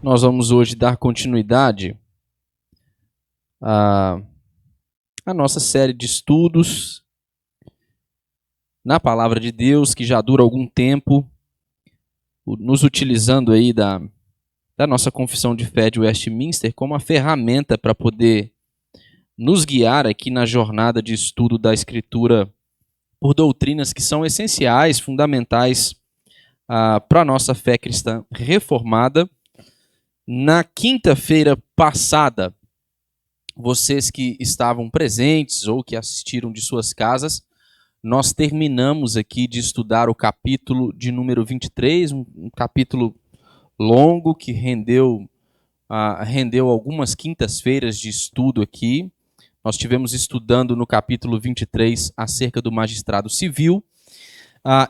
Nós vamos hoje dar continuidade à nossa série de estudos na Palavra de Deus, que já dura algum tempo, nos utilizando aí da nossa confissão de fé de Westminster como uma ferramenta para poder nos guiar aqui na jornada de estudo da Escritura por doutrinas que são essenciais, fundamentais para a nossa fé cristã reformada. Na quinta-feira passada, vocês que estavam presentes ou que assistiram de suas casas, nós terminamos aqui de estudar o capítulo de número 23, um capítulo longo que rendeu algumas quintas-feiras de estudo aqui. Nós estivemos estudando no capítulo 23 acerca do magistrado civil,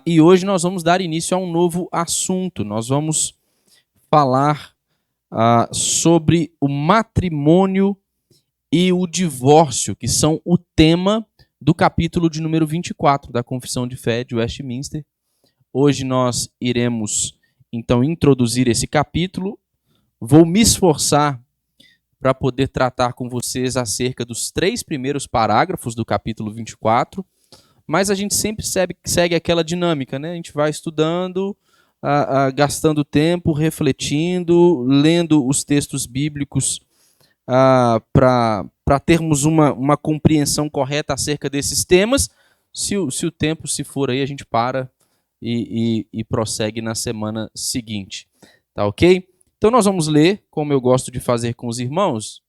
e hoje nós vamos dar início a um novo assunto. Nós vamos falar sobre o matrimônio e o divórcio, que são o tema do capítulo de número 24 da Confissão de Fé de Westminster. Hoje nós iremos, então, introduzir esse capítulo. Vou me esforçar para poder tratar com vocês acerca dos 3 primeiros parágrafos do capítulo 24, mas a gente sempre segue aquela dinâmica, né? A gente vai estudando, gastando tempo, refletindo, lendo os textos bíblicos para termos uma compreensão correta acerca desses temas. Se o tempo se for aí, a gente para e prossegue na semana seguinte. Tá ok? Então nós vamos ler, como eu gosto de fazer com os irmãos,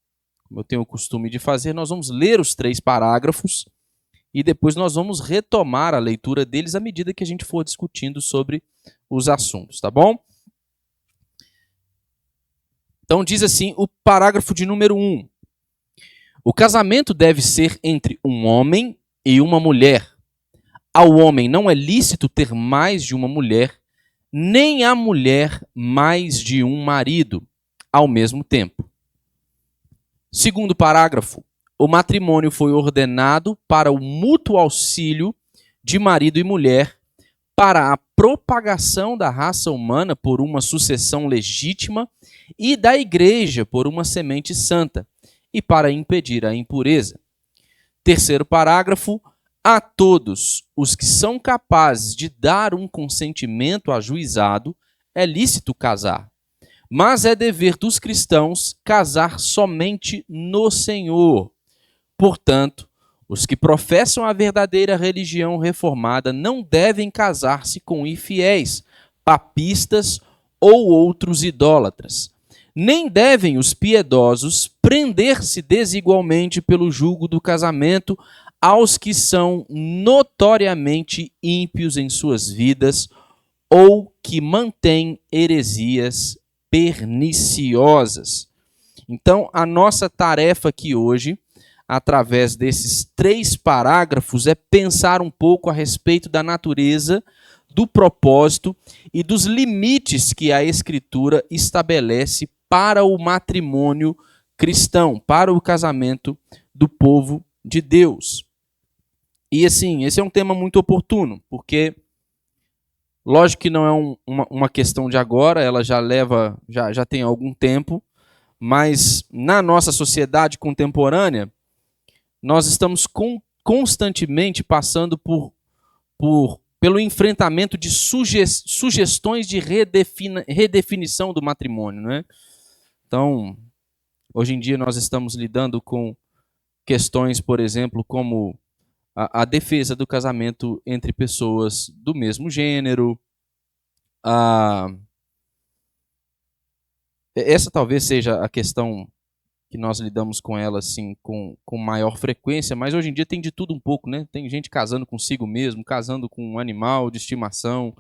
como eu tenho o costume de fazer, nós vamos ler os 3 parágrafos e depois nós vamos retomar a leitura deles à medida que a gente for discutindo sobre os assuntos, tá bom? Então diz assim o parágrafo de número 1. O casamento deve ser entre um homem e uma mulher. Ao homem não é lícito ter mais de uma mulher, nem à mulher mais de um marido ao mesmo tempo. Segundo parágrafo. O matrimônio foi ordenado para o mútuo auxílio de marido e mulher, para a propagação da raça humana por uma sucessão legítima e da igreja por uma semente santa, e para impedir a impureza. Terceiro parágrafo. A todos os que são capazes de dar um consentimento ajuizado, é lícito casar, mas é dever dos cristãos casar somente no Senhor. Portanto, os que professam a verdadeira religião reformada não devem casar-se com infiéis, papistas ou outros idólatras. Nem devem os piedosos prender-se desigualmente pelo jugo do casamento aos que são notoriamente ímpios em suas vidas ou que mantêm heresias perniciosas. Então, a nossa tarefa aqui hoje, através desses 3 parágrafos, é pensar um pouco a respeito da natureza, do propósito e dos limites que a Escritura estabelece para o matrimônio cristão, para o casamento do povo de Deus. E assim, esse é um tema muito oportuno, porque lógico que não é uma questão de agora, ela já tem algum tempo, mas na nossa sociedade contemporânea, nós estamos constantemente passando pelo enfrentamento de sugestões de redefinição do matrimônio, né? Então, hoje em dia nós estamos lidando com questões, por exemplo, como a defesa do casamento entre pessoas do mesmo gênero. Essa talvez seja a questão que nós lidamos com ela assim, com maior frequência, mas hoje em dia tem de tudo um pouco, né? Tem gente casando consigo mesmo, casando com um animal de estimação.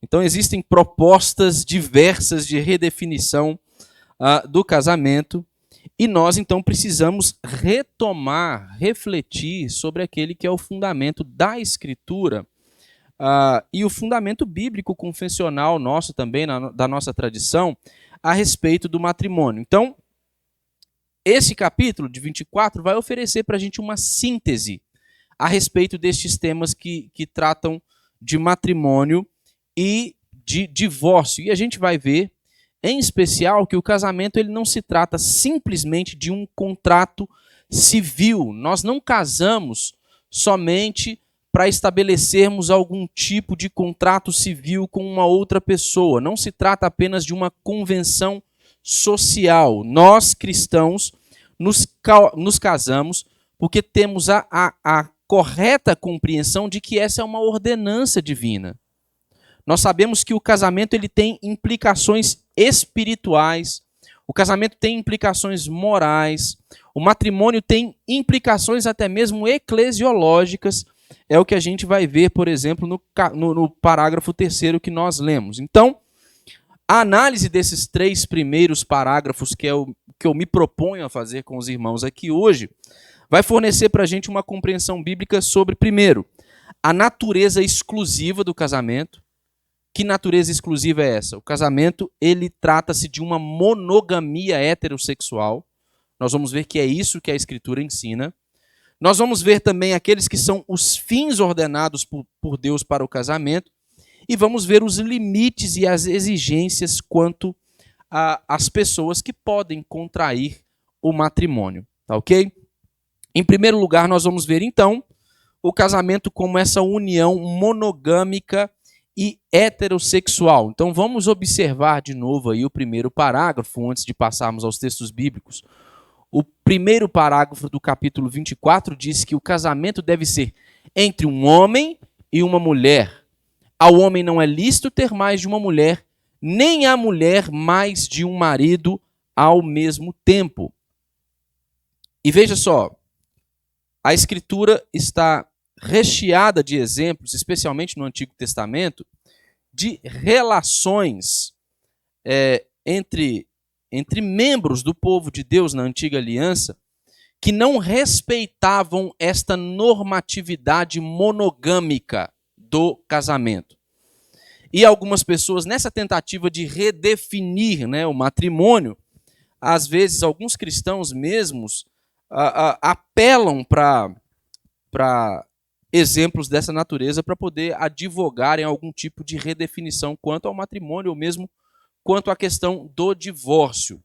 Então existem propostas diversas de redefinição do casamento, e nós então precisamos retomar, refletir sobre aquele que é o fundamento da Escritura e o fundamento bíblico confessional nosso também, da nossa tradição, a respeito do matrimônio. Então, esse capítulo de 24 vai oferecer para a gente uma síntese a respeito destes temas que tratam de matrimônio e de divórcio. E a gente vai ver em especial, que o casamento ele não se trata simplesmente de um contrato civil. Nós não casamos somente para estabelecermos algum tipo de contrato civil com uma outra pessoa. Não se trata apenas de uma convenção social. Nós, cristãos, nos casamos porque temos a correta compreensão de que essa é uma ordenança divina. Nós sabemos que o casamento ele tem implicações espirituais, o casamento tem implicações morais, o matrimônio tem implicações até mesmo eclesiológicas, é o que a gente vai ver, por exemplo, no parágrafo 3º que nós lemos. Então, a análise desses 3 primeiros parágrafos que eu me proponho a fazer com os irmãos aqui hoje, vai fornecer para a gente uma compreensão bíblica sobre, primeiro, a natureza exclusiva do casamento. Que natureza exclusiva é essa? O casamento, ele trata-se de uma monogamia heterossexual. Nós vamos ver que é isso que a Escritura ensina. Nós vamos ver também aqueles que são os fins ordenados por Deus para o casamento. E vamos ver os limites e as exigências quanto às pessoas que podem contrair o matrimônio. Tá ok? Em primeiro lugar, nós vamos ver, então, o casamento como essa união monogâmica e heterossexual. Então vamos observar de novo aí o primeiro parágrafo, antes de passarmos aos textos bíblicos. O primeiro parágrafo do capítulo 24 diz que o casamento deve ser entre um homem e uma mulher. Ao homem não é lícito ter mais de uma mulher, nem à mulher mais de um marido ao mesmo tempo. E veja só, a Escritura está recheada de exemplos, especialmente no Antigo Testamento, de relações entre membros do povo de Deus na Antiga Aliança que não respeitavam esta normatividade monogâmica do casamento. E algumas pessoas, nessa tentativa de redefinir, né, o matrimônio, às vezes alguns cristãos mesmos apelam para exemplos dessa natureza para poder advogar em algum tipo de redefinição quanto ao matrimônio ou mesmo quanto à questão do divórcio.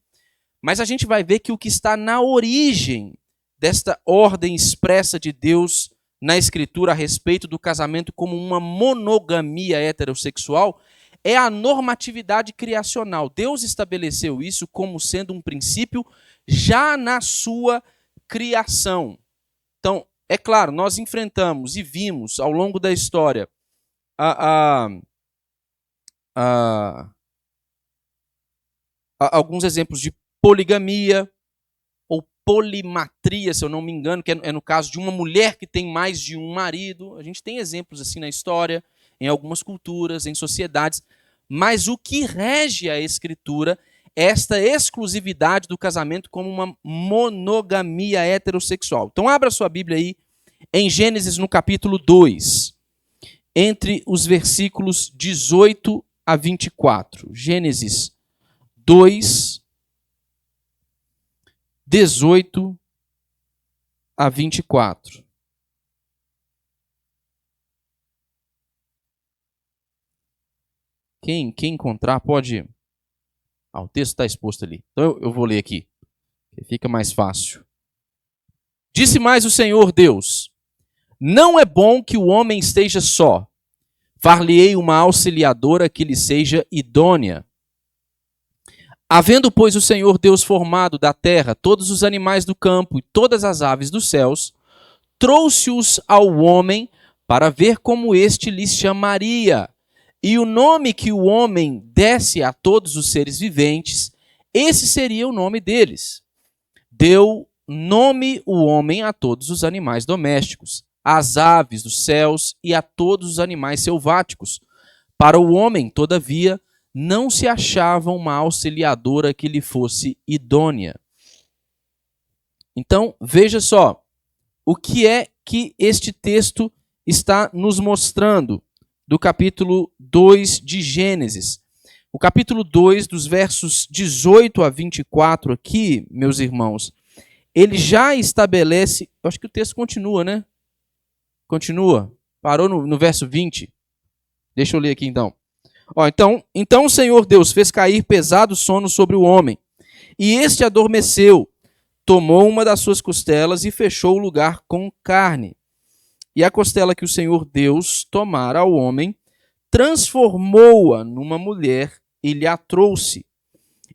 Mas a gente vai ver que o que está na origem desta ordem expressa de Deus na Escritura a respeito do casamento como uma monogamia heterossexual é a normatividade criacional. Deus estabeleceu isso como sendo um princípio já na sua criação. Então, é claro, nós enfrentamos e vimos ao longo da história alguns exemplos de poligamia ou polimatria, se eu não me engano, que é no caso de uma mulher que tem mais de um marido. A gente tem exemplos assim na história, em algumas culturas, em sociedades, mas o que rege a Escritura é esta exclusividade do casamento como uma monogamia heterossexual. Então abra sua Bíblia aí em Gênesis no capítulo 2, entre os versículos 18 a 24. Gênesis 2, 18 a 24. Quem encontrar pode... o texto está exposto ali. Então eu vou ler aqui, que fica mais fácil. Disse mais o Senhor Deus: não é bom que o homem esteja só. Far-lhe-ei uma auxiliadora que lhe seja idônea. Havendo, pois, o Senhor Deus formado da terra todos os animais do campo e todas as aves dos céus, trouxe-os ao homem para ver como este lhes chamaria. E o nome que o homem desse a todos os seres viventes, esse seria o nome deles. Deu nome o homem a todos os animais domésticos, às aves dos céus e a todos os animais selváticos. Para o homem, todavia, não se achava uma auxiliadora que lhe fosse idônea. Então, veja só, o que é que este texto está nos mostrando do capítulo 2 de Gênesis. O capítulo 2, dos versos 18 a 24 aqui, meus irmãos, ele já estabelece... Eu acho que o texto continua, né? Continua. Parou no verso 20. Deixa eu ler aqui então. Então o Senhor Deus fez cair pesado sono sobre o homem, e este adormeceu, tomou uma das suas costelas e fechou o lugar com carne. E a costela que o Senhor Deus tomara ao homem, transformou-a numa mulher e lhe a trouxe.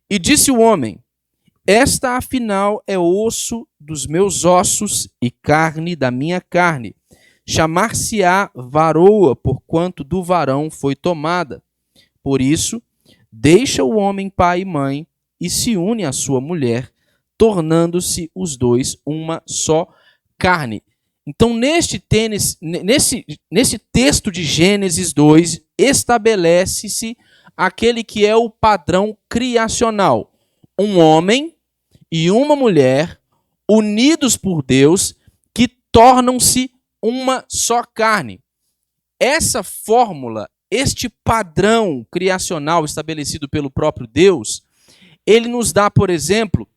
E disse o homem: esta afinal é osso dos meus ossos e carne da minha carne. Chamar-se-á varoa, porquanto do varão foi tomada. Por isso, deixa o homem pai e mãe e se une à sua mulher, tornando-se os dois uma só carne. Então, nesse texto de Gênesis 2, estabelece-se aquele que é o padrão criacional. Um homem e uma mulher unidos por Deus que tornam-se uma só carne. Essa fórmula, este padrão criacional estabelecido pelo próprio Deus, ele nos dá, por exemplo,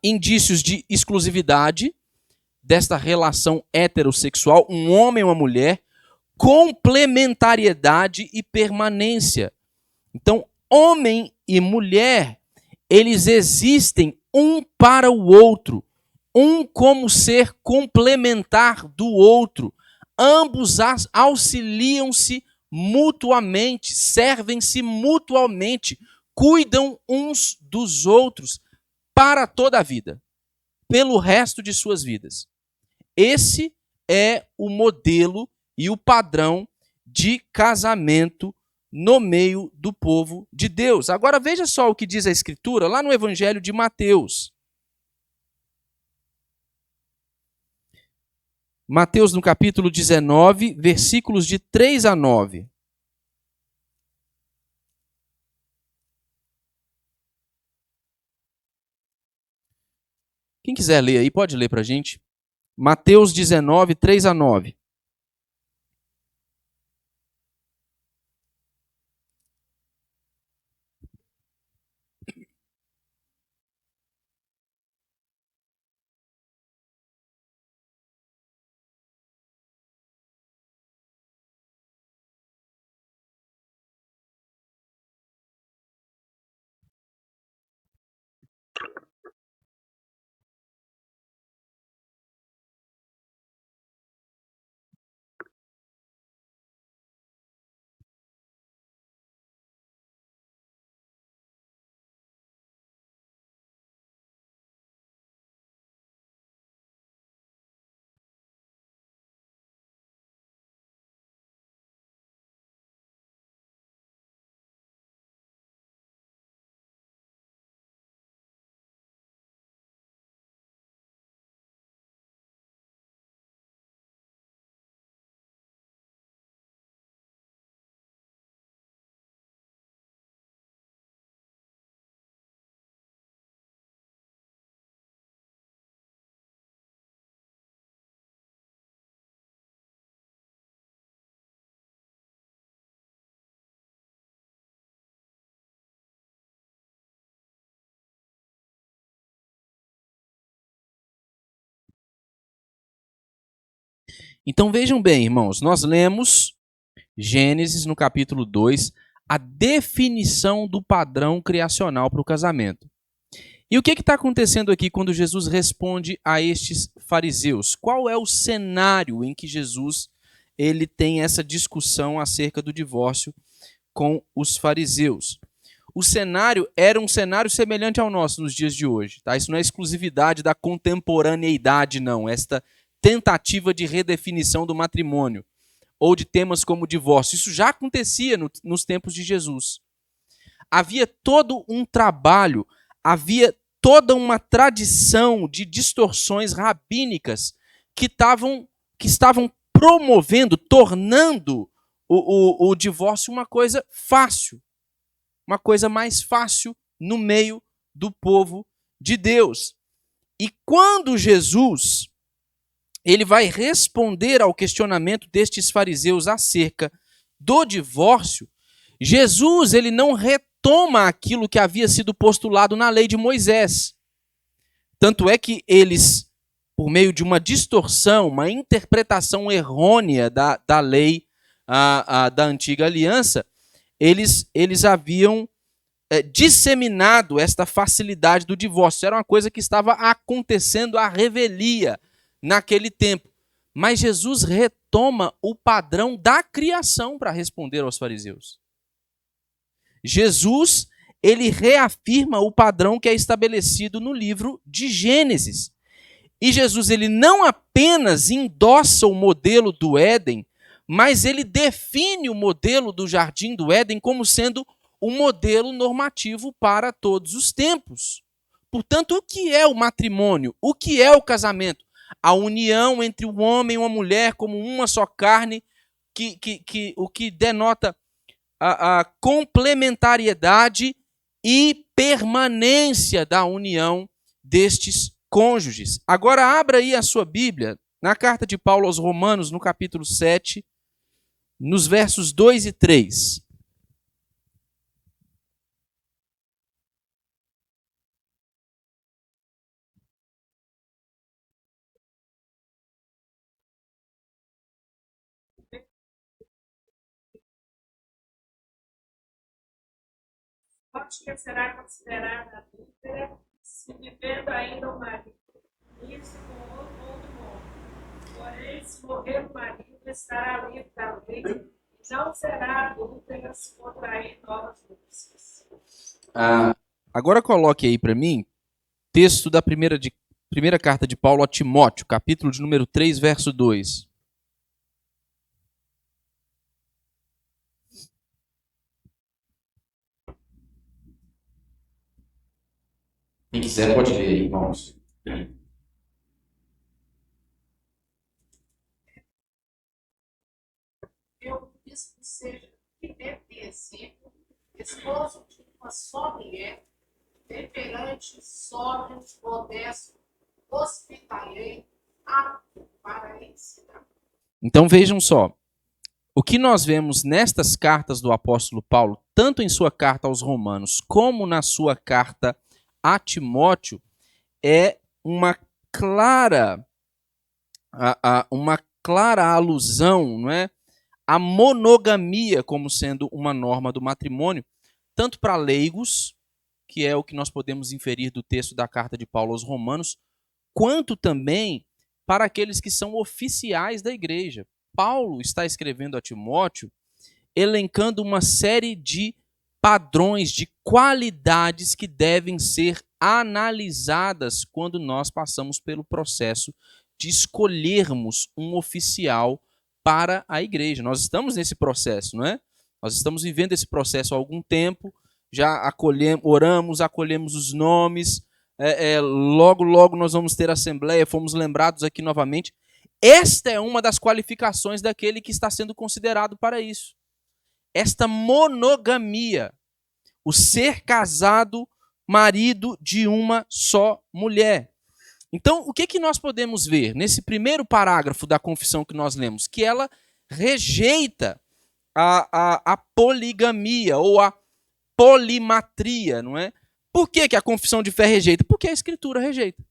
indícios de exclusividade desta relação heterossexual, um homem e uma mulher, complementariedade e permanência. Então, homem e mulher, eles existem um para o outro, um como ser complementar do outro. Ambos auxiliam-se mutuamente, servem-se mutuamente, cuidam uns dos outros para toda a vida, pelo resto de suas vidas. Esse é o modelo e o padrão de casamento no meio do povo de Deus. Agora veja só o que diz a Escritura lá no Evangelho de Mateus. Mateus no capítulo 19, versículos de 3 a 9. Quem quiser ler aí, pode ler para a gente. Mateus 19, 3 a 9. Então vejam bem, irmãos, nós lemos Gênesis no capítulo 2, a definição do padrão criacional para o casamento. E o que está acontecendo aqui quando Jesus responde a estes fariseus? Qual é o cenário em que Jesus ele tem essa discussão acerca do divórcio com os fariseus? O cenário era um cenário semelhante ao nosso nos dias de hoje. Tá? Isso não é exclusividade da contemporaneidade, não. Esta tentativa de redefinição do matrimônio ou de temas como o divórcio. Isso já acontecia nos tempos de Jesus. Havia todo um trabalho, havia toda uma tradição de distorções rabínicas que estavam promovendo, tornando o divórcio uma coisa fácil, uma coisa mais fácil no meio do povo de Deus. E quando Jesus ele vai responder ao questionamento destes fariseus acerca do divórcio, Jesus ele não retoma aquilo que havia sido postulado na lei de Moisés. Tanto é que eles, por meio de uma distorção, uma interpretação errônea da lei da antiga aliança, eles haviam disseminado esta facilidade do divórcio. Era uma coisa que estava acontecendo à revelia naquele tempo. Mas Jesus retoma o padrão da criação para responder aos fariseus. Jesus, ele reafirma o padrão que é estabelecido no livro de Gênesis. E Jesus, ele não apenas endossa o modelo do Éden, mas ele define o modelo do Jardim do Éden como sendo um modelo normativo para todos os tempos. Portanto, o que é o matrimônio? O que é o casamento? A união entre um homem e uma mulher como uma só carne, o que denota a complementariedade e permanência da união destes cônjuges. Agora abra aí a sua Bíblia, na carta de Paulo aos Romanos, no capítulo 7, nos versos 2 e 3. Morte que será considerada adúltera se vivendo ainda o marido, isso com outro homem. Porém, se morrer o marido, estará livre da lei e não será adúltera se contrair novas núpcias. Agora coloque aí para mim texto da primeira carta de Paulo a Timóteo, capítulo de número 3, verso 2. Quem quiser pode ler aí, irmãos. Eu disse que seja que deve ter exemplo, esposo de uma só mulher, temperante, sóbrio, modesto, hospitaleiro, apto para ensinar. Então vejam só, o que nós vemos nestas cartas do apóstolo Paulo, tanto em sua carta aos Romanos como na sua carta a Timóteo, é uma clara alusão, não é, à monogamia como sendo uma norma do matrimônio, tanto para leigos, que é o que nós podemos inferir do texto da carta de Paulo aos Romanos, quanto também para aqueles que são oficiais da igreja. Paulo está escrevendo a Timóteo, elencando uma série de padrões, de qualidades que devem ser analisadas quando nós passamos pelo processo de escolhermos um oficial para a igreja. Nós estamos nesse processo, não é? Nós estamos vivendo esse processo há algum tempo, já oramos, acolhemos os nomes, logo nós vamos ter assembleia, fomos lembrados aqui novamente. Esta é uma das qualificações daquele que está sendo considerado para isso. Esta monogamia, o ser casado, marido de uma só mulher. Então, o que nós podemos ver nesse primeiro parágrafo da confissão que nós lemos? Que ela rejeita a poligamia ou a polimatria, não é? Por que a confissão de fé rejeita? Porque a Escritura rejeita.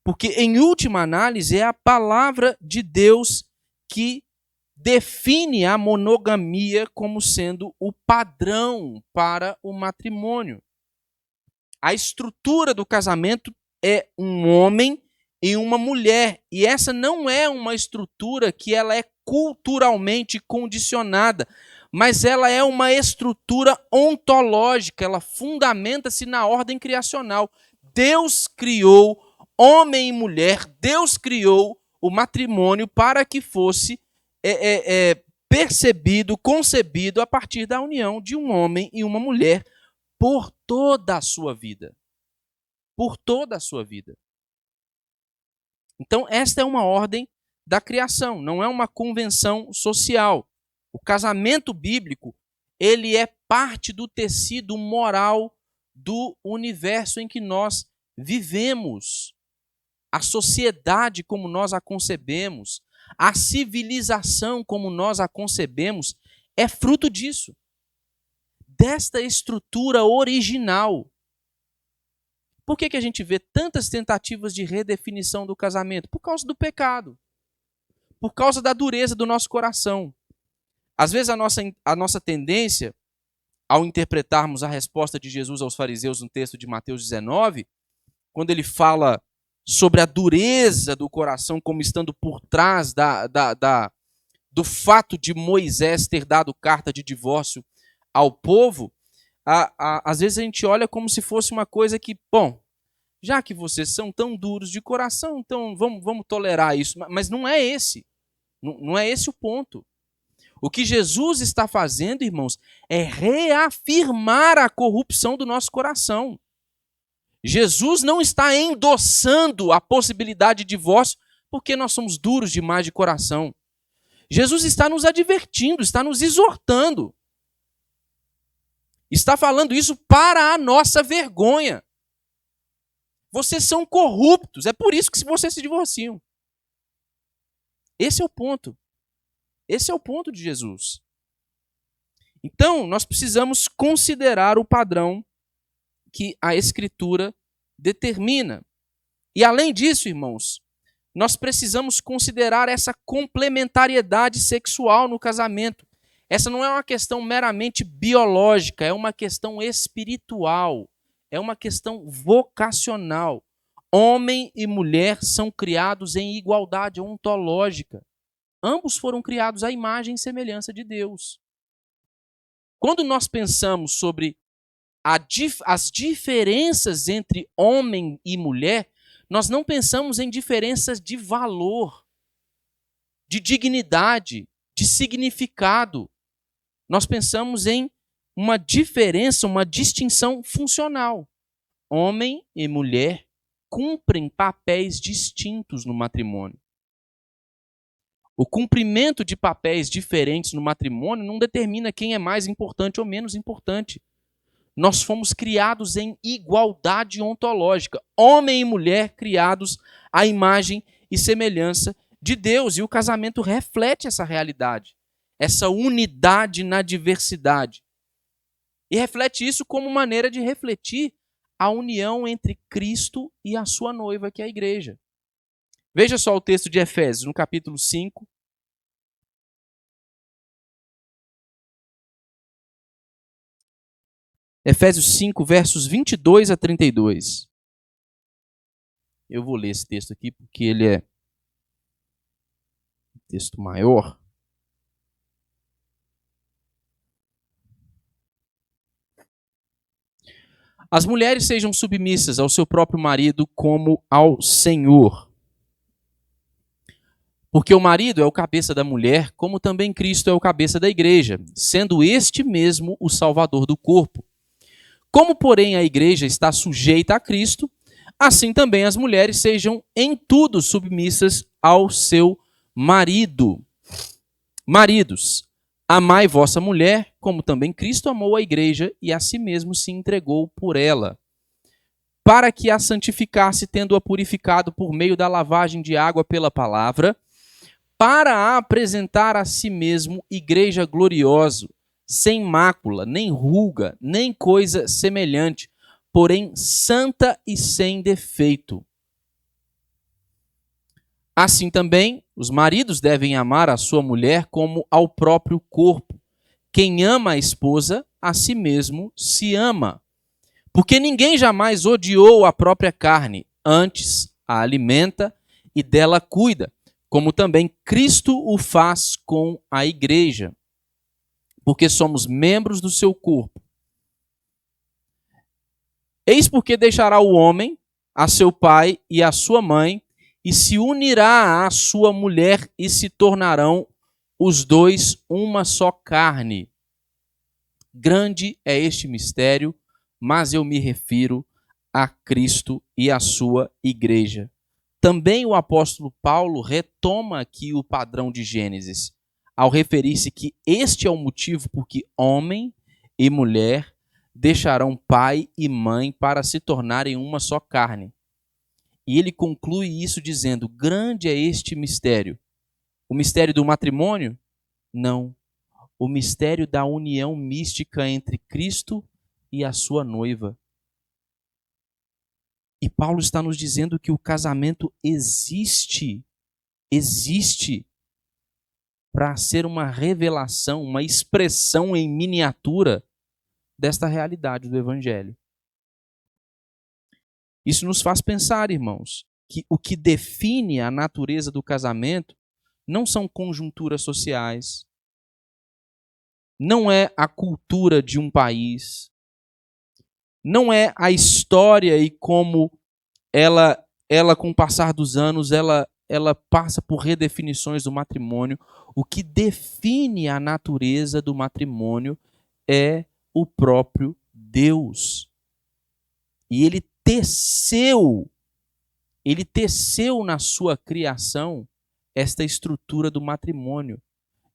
Porque, em última análise, é a palavra de Deus que define a monogamia como sendo o padrão para o matrimônio. A estrutura do casamento é um homem e uma mulher. E essa não é uma estrutura que ela é culturalmente condicionada, mas ela é uma estrutura ontológica, ela fundamenta-se na ordem criacional. Deus criou homem e mulher, Deus criou o matrimônio para que fosse percebido, concebido a partir da união de um homem e uma mulher por toda a sua vida. Por toda a sua vida. Então, esta é uma ordem da criação, não é uma convenção social. O casamento bíblico, ele é parte do tecido moral do universo em que nós vivemos. A sociedade como nós a concebemos, a civilização como nós a concebemos, é fruto disso. Desta estrutura original. Por que a gente vê tantas tentativas de redefinição do casamento? Por causa do pecado. Por causa da dureza do nosso coração. Às vezes a nossa tendência, ao interpretarmos a resposta de Jesus aos fariseus no texto de Mateus 19, quando ele fala sobre a dureza do coração como estando por trás do fato de Moisés ter dado carta de divórcio ao povo, às vezes a gente olha como se fosse uma coisa que, bom, já que vocês são tão duros de coração, então vamos tolerar isso. Mas não é esse. Não é esse o ponto. O que Jesus está fazendo, irmãos, é reafirmar a corrupção do nosso coração. Jesus não está endossando a possibilidade de divórcio porque nós somos duros demais de coração. Jesus está nos advertindo, está nos exortando. Está falando isso para a nossa vergonha. Vocês são corruptos, é por isso que vocês se divorciam. Esse é o ponto. Esse é o ponto de Jesus. Então, nós precisamos considerar o padrão que a Escritura determina. E além disso, irmãos, nós precisamos considerar essa complementariedade sexual no casamento. Essa não é uma questão meramente biológica, é uma questão espiritual, é uma questão vocacional. Homem e mulher são criados em igualdade ontológica. Ambos foram criados à imagem e semelhança de Deus. Quando nós pensamos sobre as diferenças entre homem e mulher, nós não pensamos em diferenças de valor, de dignidade, de significado. Nós pensamos em uma diferença, uma distinção funcional. Homem e mulher cumprem papéis distintos no matrimônio. O cumprimento de papéis diferentes no matrimônio não determina quem é mais importante ou menos importante. Nós fomos criados em igualdade ontológica. Homem e mulher criados à imagem e semelhança de Deus. E o casamento reflete essa realidade, essa unidade na diversidade. E reflete isso como maneira de refletir a união entre Cristo e a sua noiva, que é a igreja. Veja só o texto de Efésios, no capítulo 5. Efésios 5, versos 22 a 32. Eu vou ler esse texto aqui porque ele é um texto maior. As mulheres sejam submissas ao seu próprio marido como ao Senhor. Porque o marido é o cabeça da mulher, como também Cristo é o cabeça da igreja, sendo este mesmo o salvador do corpo. Como, porém, a igreja está sujeita a Cristo, assim também as mulheres sejam em tudo submissas ao seu marido. Maridos, amai vossa mulher, como também Cristo amou a igreja e a si mesmo se entregou por ela, para que a santificasse, tendo-a purificado por meio da lavagem de água pela palavra, para a apresentar a si mesmo igreja gloriosa, sem mácula, nem ruga, nem coisa semelhante, porém santa e sem defeito. Assim também, os maridos devem amar a sua mulher como ao próprio corpo. Quem ama a esposa, a si mesmo se ama. Porque ninguém jamais odiou a própria carne, antes a alimenta e dela cuida, como também Cristo o faz com a igreja, porque somos membros do seu corpo. Eis porque deixará o homem a seu pai e a sua mãe, e se unirá à sua mulher, e se tornarão os dois uma só carne. Grande é este mistério, mas eu me refiro a Cristo e a sua igreja. Também o apóstolo Paulo retoma aqui o padrão de Gênesis, ao referir-se que este é o motivo por que homem e mulher deixarão pai e mãe para se tornarem uma só carne. E ele conclui isso dizendo: grande é este mistério. O mistério do matrimônio? Não. O mistério da união mística entre Cristo e a sua noiva. E Paulo está nos dizendo que o casamento existe. Existe. para ser uma revelação, uma expressão em miniatura desta realidade do Evangelho. Isso nos faz pensar, irmãos, que o que define a natureza do casamento não são conjunturas sociais, não é a cultura de um país, não é a história e como ela com o passar dos anos, ela passa por redefinições do matrimônio. O que define a natureza do matrimônio é o próprio Deus. E ele teceu na sua criação esta estrutura do matrimônio,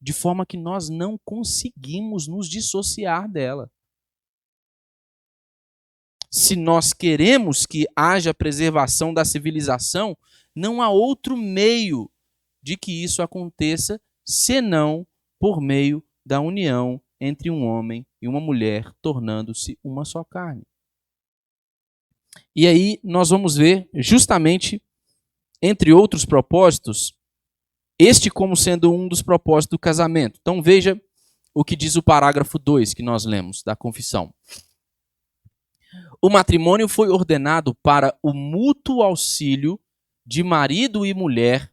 de forma que nós não conseguimos nos dissociar dela. Se nós queremos que haja preservação da civilização, não há outro meio de que isso aconteça, senão por meio da união entre um homem e uma mulher, tornando-se uma só carne. E aí nós vamos ver, justamente, entre outros propósitos, este como sendo um dos propósitos do casamento. Então veja o que diz o parágrafo 2 que nós lemos da confissão. O matrimônio foi ordenado para o mútuo auxílio de marido e mulher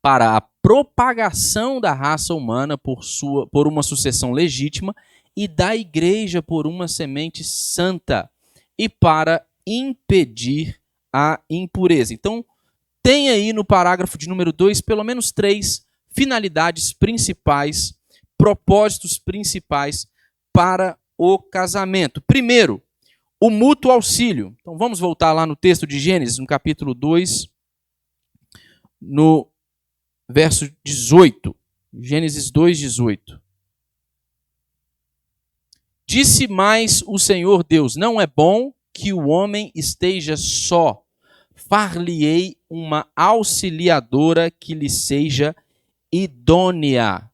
para a propagação da raça humana por uma sucessão legítima e da igreja por uma semente santa e para impedir a impureza. Então, tem aí no parágrafo de número 2 pelo menos 3 finalidades principais, propósitos principais para o casamento. Primeiro, o mútuo auxílio. Então vamos voltar lá no texto de Gênesis, no capítulo 2, no verso 18. Gênesis 2, 18. Disse mais o Senhor Deus: não é bom que o homem esteja só. Far-lhe-ei uma auxiliadora que lhe seja idônea.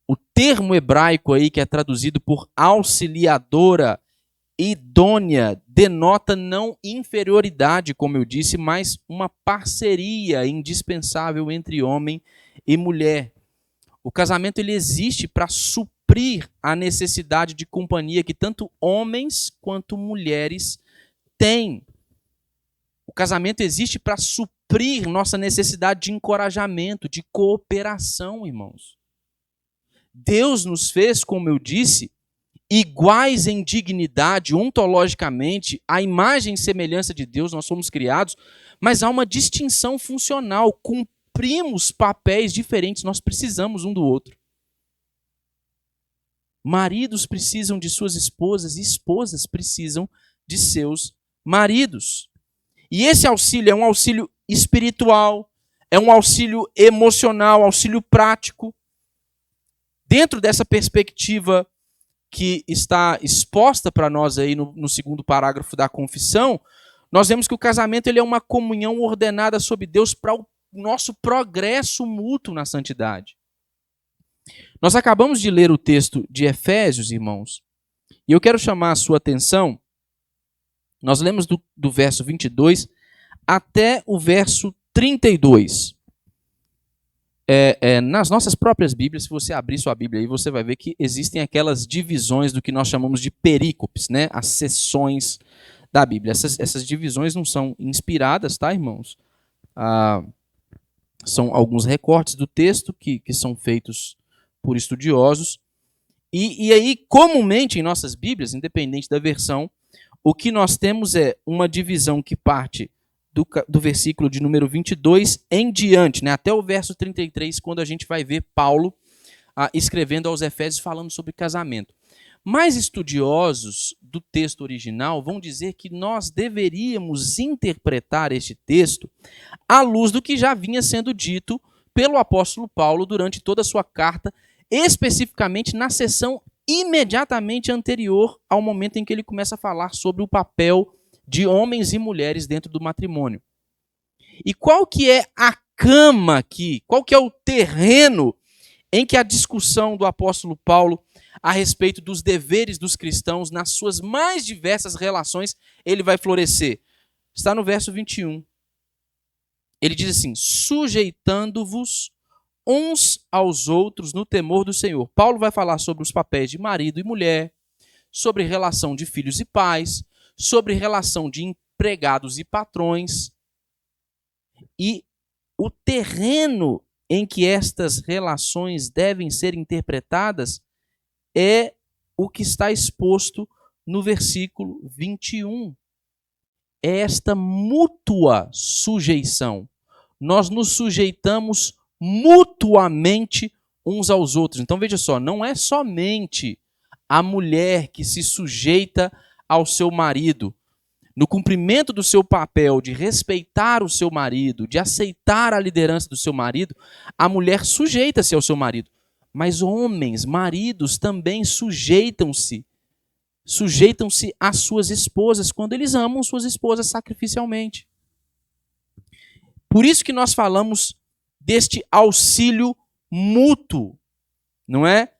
O termo hebraico aí que é traduzido por auxiliadora, idônea, denota não inferioridade, como eu disse, mas uma parceria indispensável entre homem e mulher. O casamento ele existe para suprir a necessidade de companhia que tanto homens quanto mulheres têm. O casamento existe para suprir nossa necessidade de encorajamento, de cooperação, irmãos. Deus nos fez, como eu disse, iguais em dignidade, ontologicamente, à imagem e semelhança de Deus, nós somos criados, mas há uma distinção funcional, cumprimos papéis diferentes, nós precisamos um do outro. Maridos precisam de suas esposas e esposas precisam de seus maridos. E esse auxílio é um auxílio espiritual, é um auxílio emocional, auxílio prático. Dentro dessa perspectiva que está exposta para nós aí no segundo parágrafo da confissão, nós vemos que o casamento ele é uma comunhão ordenada sob Deus para o nosso progresso mútuo na santidade. Nós acabamos de ler o texto de Efésios, irmãos, e eu quero chamar a sua atenção. Nós lemos do verso 22 até o verso 32. Nas nossas próprias Bíblias, se você abrir sua Bíblia aí, você vai ver que existem aquelas divisões do que nós chamamos de perícopes, né? As seções da Bíblia. Essas divisões não são inspiradas, tá, irmãos? São alguns recortes do texto que são feitos por estudiosos. E aí, comumente, em nossas Bíblias, independente da versão, o que nós temos é uma divisão que parte do versículo de número 22 em diante, né, até o verso 33, quando a gente vai ver Paulo escrevendo aos Efésios falando sobre casamento. Mais estudiosos do texto original vão dizer que nós deveríamos interpretar este texto à luz do que já vinha sendo dito pelo apóstolo Paulo durante toda a sua carta, especificamente na seção imediatamente anterior ao momento em que ele começa a falar sobre o papel de homens e mulheres dentro do matrimônio. E qual que é a cama aqui? Qual que é o terreno em que a discussão do apóstolo Paulo a respeito dos deveres dos cristãos nas suas mais diversas relações, ele vai florescer? Está no verso 21. Ele diz assim: sujeitando-vos uns aos outros no temor do Senhor. Paulo vai falar sobre os papéis de marido e mulher, sobre relação de filhos e pais, sobre relação de empregados e patrões. E o terreno em que estas relações devem ser interpretadas é o que está exposto no versículo 21. É esta mútua sujeição. Nós nos sujeitamos mutuamente uns aos outros. Então veja só, não é somente a mulher que se sujeita ao seu marido, no cumprimento do seu papel de respeitar o seu marido, de aceitar a liderança do seu marido, a mulher sujeita-se ao seu marido. Mas homens, maridos, também sujeitam-se às suas esposas quando eles amam suas esposas sacrificialmente. Por isso que nós falamos deste auxílio mútuo, não é?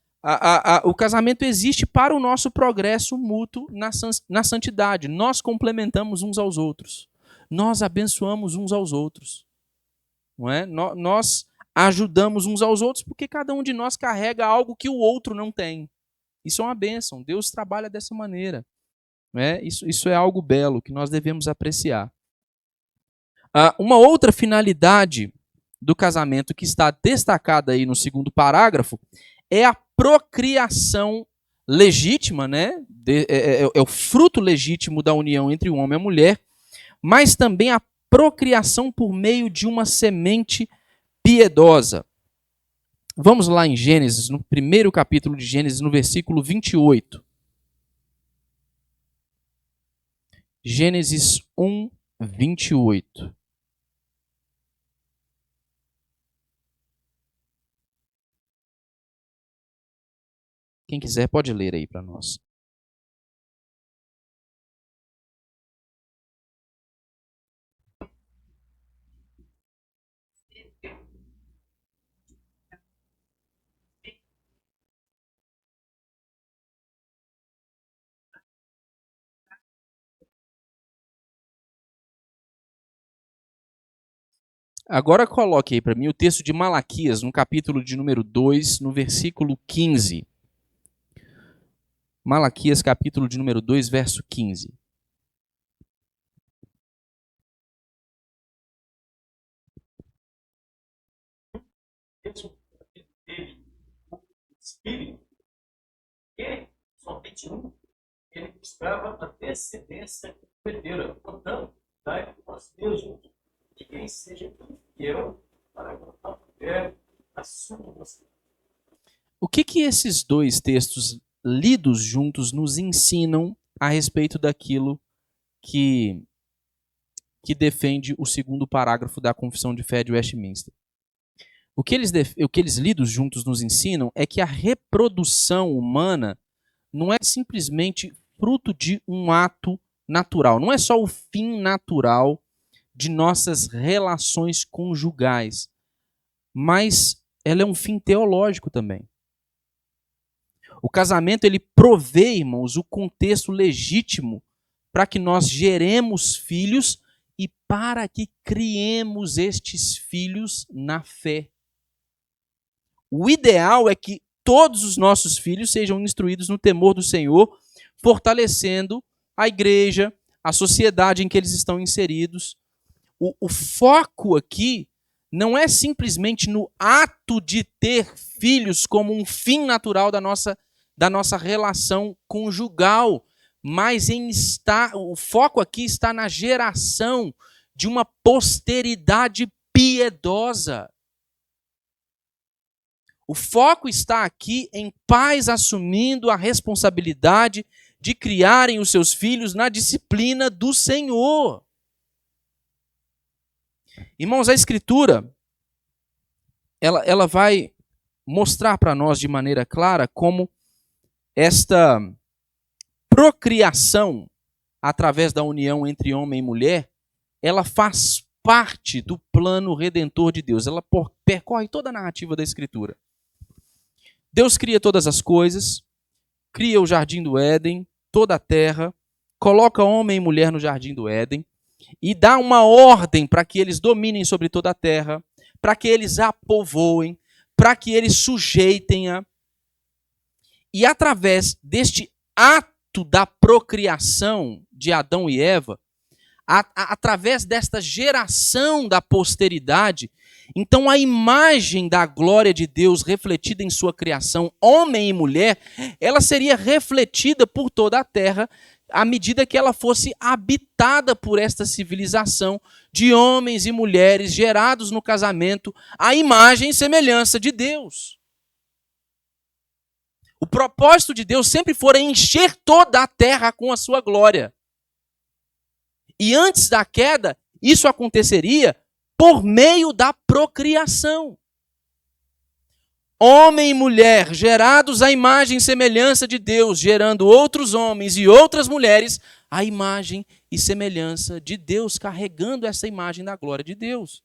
O casamento existe para o nosso progresso mútuo na santidade. Nós complementamos uns aos outros. Nós abençoamos uns aos outros. Não é? Nós ajudamos uns aos outros porque cada um de nós carrega algo que o outro não tem. Isso é uma bênção. Deus trabalha dessa maneira. Não é? Isso é algo belo que nós devemos apreciar. Uma outra finalidade do casamento que está destacada aí no segundo parágrafo é a procriação legítima, né? É o fruto legítimo da união entre o homem e a mulher, mas também a procriação por meio de uma semente piedosa. Vamos lá em Gênesis, no primeiro capítulo de Gênesis, no versículo 28. Gênesis 1, 28. Quem quiser pode ler aí para nós. Agora coloque aí para mim o texto de Malaquias, no capítulo de número 2, no versículo 15. Malaquias, capítulo de número 2, verso 15. Espírito, que somente um, ele buscava a descendência herdeira. Portanto, dai nós mesmos, que quem seja fiel para aguentar a mulher, a sua vontade. O que esses dois textos lidos juntos nos ensinam a respeito daquilo que defende o segundo parágrafo da Confissão de Fé de Westminster? O que eles lidos juntos nos ensinam é que a reprodução humana não é simplesmente fruto de um ato natural, não é só o fim natural de nossas relações conjugais, mas ela é um fim teológico também. O casamento, ele provê, irmãos, o contexto legítimo para que nós geremos filhos e para que criemos estes filhos na fé. O ideal é que todos os nossos filhos sejam instruídos no temor do Senhor, fortalecendo a igreja, a sociedade em que eles estão inseridos. O foco aqui não é simplesmente no ato de ter filhos como um fim natural da nossa relação conjugal, mas o foco aqui está na geração de uma posteridade piedosa. O foco está aqui em pais assumindo a responsabilidade de criarem os seus filhos na disciplina do Senhor. Irmãos, a Escritura, ela vai mostrar para nós de maneira clara como esta procriação através da união entre homem e mulher, ela faz parte do plano redentor de Deus. Ela percorre toda a narrativa da Escritura. Deus cria todas as coisas, cria o jardim do Éden, toda a terra, coloca homem e mulher no jardim do Éden e dá uma ordem para que eles dominem sobre toda a terra, para que eles a povoem, para que eles sujeitem-a. E através deste ato da procriação de Adão e Eva, através desta geração da posteridade, então a imagem da glória de Deus refletida em sua criação, homem e mulher, ela seria refletida por toda a terra à medida que ela fosse habitada por esta civilização de homens e mulheres gerados no casamento à imagem e semelhança de Deus. O propósito de Deus sempre fora encher toda a terra com a sua glória. E antes da queda, isso aconteceria por meio da procriação. Homem e mulher, gerados à imagem e semelhança de Deus, gerando outros homens e outras mulheres à imagem e semelhança de Deus, carregando essa imagem da glória de Deus.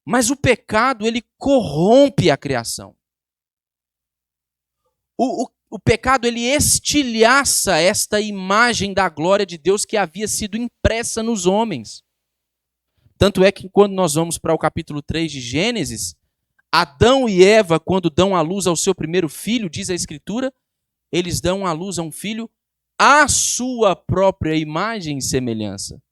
Mas o pecado, ele corrompe a criação. O pecado, ele estilhaça esta imagem da glória de Deus que havia sido impressa nos homens. Tanto é que quando nós vamos para o capítulo 3 de Gênesis, Adão e Eva, quando dão à luz ao seu primeiro filho, diz a Escritura, eles dão à luz a um filho à sua própria imagem e semelhança.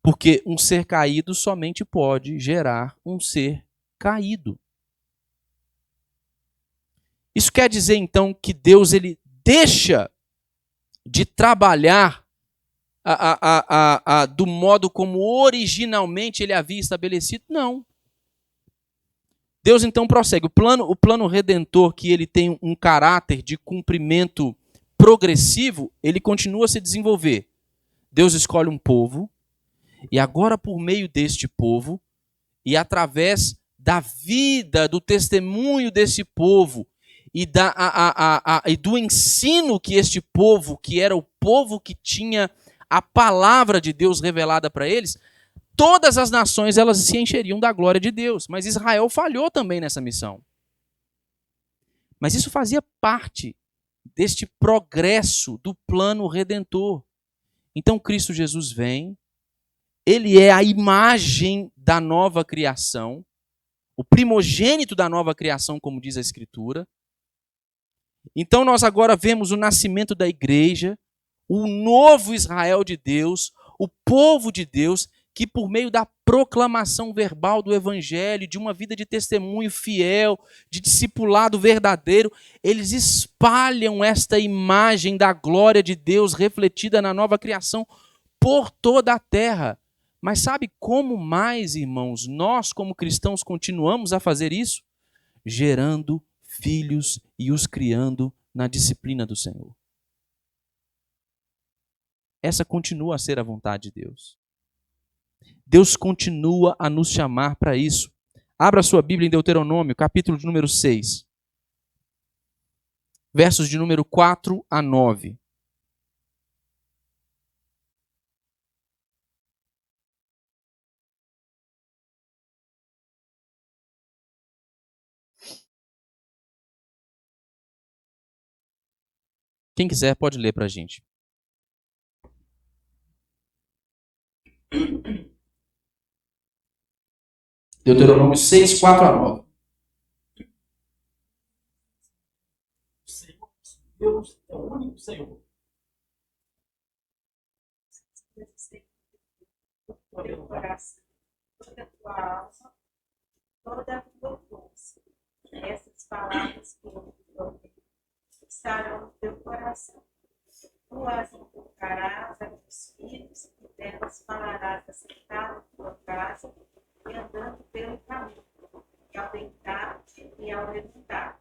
Porque um ser caído somente pode gerar um ser caído. Isso quer dizer, então, que Deus ele deixa de trabalhar do modo como originalmente ele havia estabelecido? Não. Deus, então, prossegue. O plano redentor, que ele tem um caráter de cumprimento progressivo, ele continua a se desenvolver. Deus escolhe um povo, e agora, por meio deste povo, e através da vida, do testemunho desse povo, e do ensino que este povo, que era o povo que tinha a palavra de Deus revelada para eles, todas as nações elas se encheriam da glória de Deus. Mas Israel falhou também nessa missão. Mas isso fazia parte deste progresso do plano redentor. Então Cristo Jesus vem, ele é a imagem da nova criação, o primogênito da nova criação, como diz a Escritura. Então nós agora vemos o nascimento da igreja, o novo Israel de Deus, o povo de Deus, que por meio da proclamação verbal do evangelho, de uma vida de testemunho fiel, de discipulado verdadeiro, eles espalham esta imagem da glória de Deus refletida na nova criação por toda a terra. Mas sabe como mais, irmãos, nós como cristãos continuamos a fazer isso? Gerando filhos e os criando na disciplina do Senhor. Essa continua a ser a vontade de Deus. Deus continua a nos chamar para isso. Abra sua Bíblia em Deuteronômio, capítulo de número 6. Versos de número 4 a 9. Quem quiser pode ler para a gente. Deuteronômio 6, 4 a 9. O Senhor, Deus, é o único Senhor. Teu coração, toda a tua alma, toda a tua força. Essas palavras que eu te dou estarão no teu coração. Tu as inculcarás a teus filhos, e delas falarás assentado na tua casa e andando pelo caminho, e ao deitar-te e ao levantar.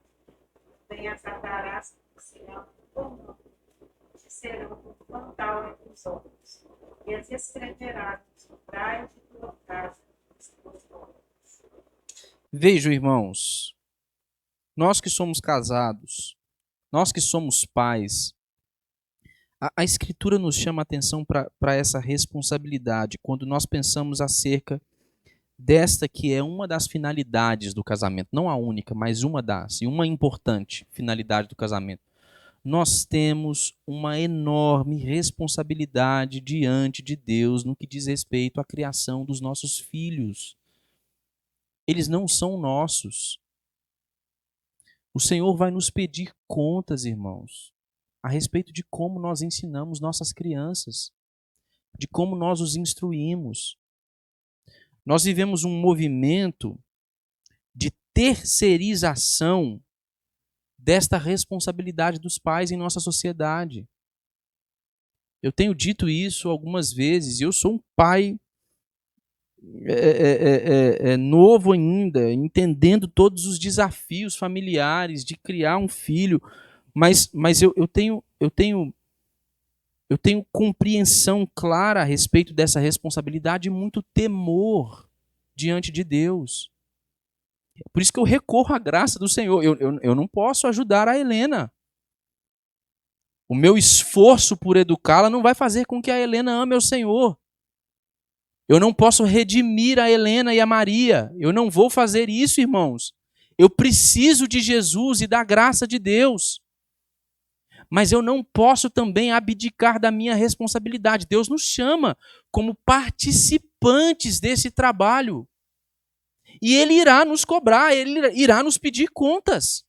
Também as atarás por sinal do teu nome, te serão por frontal entre os olhos, e as escreverás nos umbrais de tua casa, nos teus portas. Vejam, irmãos, nós que somos casados, nós que somos pais, a Escritura nos chama a atenção para essa responsabilidade quando nós pensamos acerca desta que é uma das finalidades do casamento, não a única, mas uma das, e uma importante finalidade do casamento. Nós temos uma enorme responsabilidade diante de Deus no que diz respeito à criação dos nossos filhos. Eles não são nossos. O Senhor vai nos pedir contas, irmãos, a respeito de como nós ensinamos nossas crianças, de como nós os instruímos. Nós vivemos um movimento de terceirização desta responsabilidade dos pais em nossa sociedade. Eu tenho dito isso algumas vezes, eu sou um pai novo ainda, entendendo todos os desafios familiares de criar um filho, mas eu tenho compreensão clara a respeito dessa responsabilidade e muito temor diante de Deus. Por isso que eu recorro à graça do Senhor. Eu não posso ajudar a Helena. O meu esforço por educá-la não vai fazer com que a Helena ame ao Senhor. Eu não posso redimir a Helena e a Maria. Eu não vou fazer isso, irmãos. Eu preciso de Jesus e da graça de Deus. Mas eu não posso também abdicar da minha responsabilidade. Deus nos chama como participantes desse trabalho. E Ele irá nos cobrar, Ele irá nos pedir contas.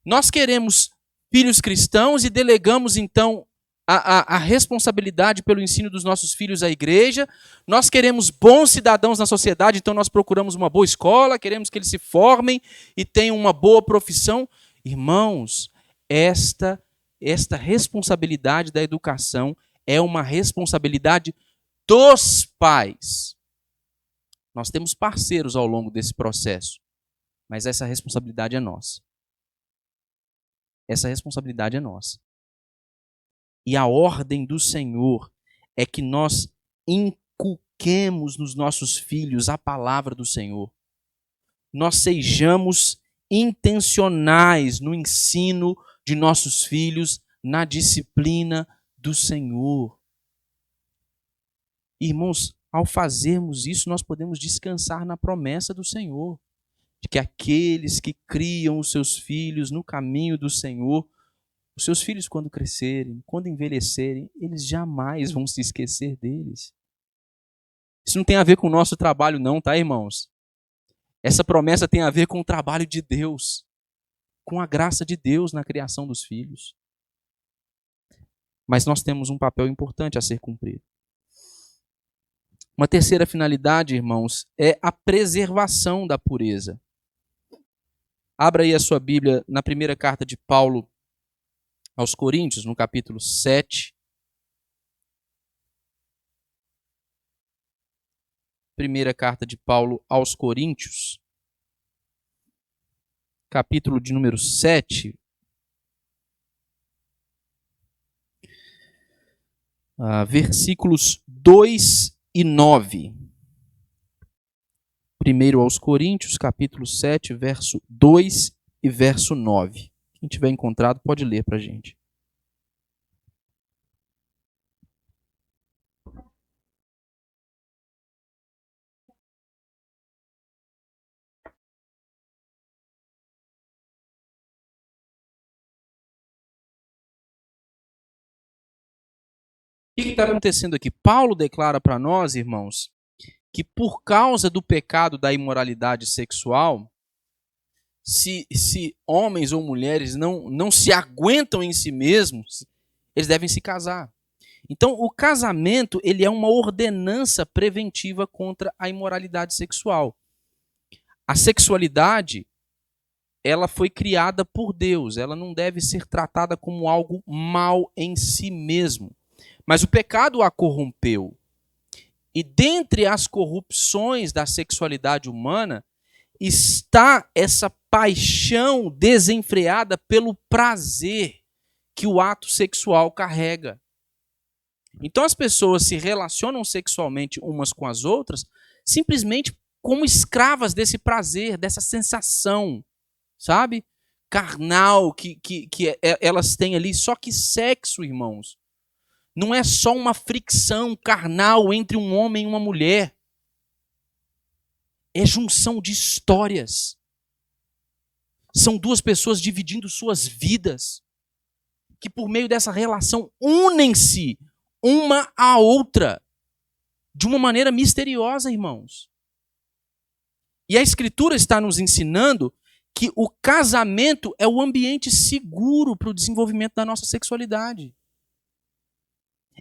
Nós queremos filhos cristãos e delegamos, então, a responsabilidade pelo ensino dos nossos filhos à igreja. Nós queremos bons cidadãos na sociedade, então nós procuramos uma boa escola, queremos que eles se formem e tenham uma boa profissão. Irmãos, esta responsabilidade da educação é uma responsabilidade dos pais. Nós temos parceiros ao longo desse processo, mas essa responsabilidade é nossa. Essa responsabilidade é nossa. E a ordem do Senhor é que nós inculquemos nos nossos filhos a palavra do Senhor. Nós sejamos intencionais no ensino de nossos filhos, na disciplina do Senhor. Irmãos, ao fazermos isso, nós podemos descansar na promessa do Senhor, de que aqueles que criam os seus filhos no caminho do Senhor, os seus filhos, quando crescerem, quando envelhecerem, eles jamais vão se esquecer deles. Isso não tem a ver com o nosso trabalho não, tá, irmãos? Essa promessa tem a ver com o trabalho de Deus, com a graça de Deus na criação dos filhos. Mas nós temos um papel importante a ser cumprido. Uma terceira finalidade, irmãos, é a preservação da pureza. Abra aí a sua Bíblia na primeira carta de Paulo aos Coríntios, no capítulo 7. Primeira carta de Paulo aos Coríntios, capítulo de número 7. Versículos 2 e 9. Primeiro aos Coríntios, capítulo 7, verso 2 e verso 9. Quem tiver encontrado pode ler para a gente. O que está acontecendo aqui? Paulo declara para nós, irmãos, que por causa do pecado da imoralidade sexual, se homens ou mulheres não se aguentam em si mesmos, eles devem se casar. Então, o casamento ele é uma ordenança preventiva contra a imoralidade sexual. A sexualidade, ela foi criada por Deus, ela não deve ser tratada como algo mal em si mesmo. Mas o pecado a corrompeu. E dentre as corrupções da sexualidade humana está essa paixão desenfreada pelo prazer que o ato sexual carrega. Então as pessoas se relacionam sexualmente umas com as outras simplesmente como escravas desse prazer, dessa sensação, sabe? Carnal que elas têm ali. Só que sexo, irmãos, não é só uma fricção carnal entre um homem e uma mulher. É junção de histórias. São duas pessoas dividindo suas vidas, que por meio dessa relação unem-se uma à outra de uma maneira misteriosa, irmãos. E a Escritura está nos ensinando que o casamento é o ambiente seguro para o desenvolvimento da nossa sexualidade.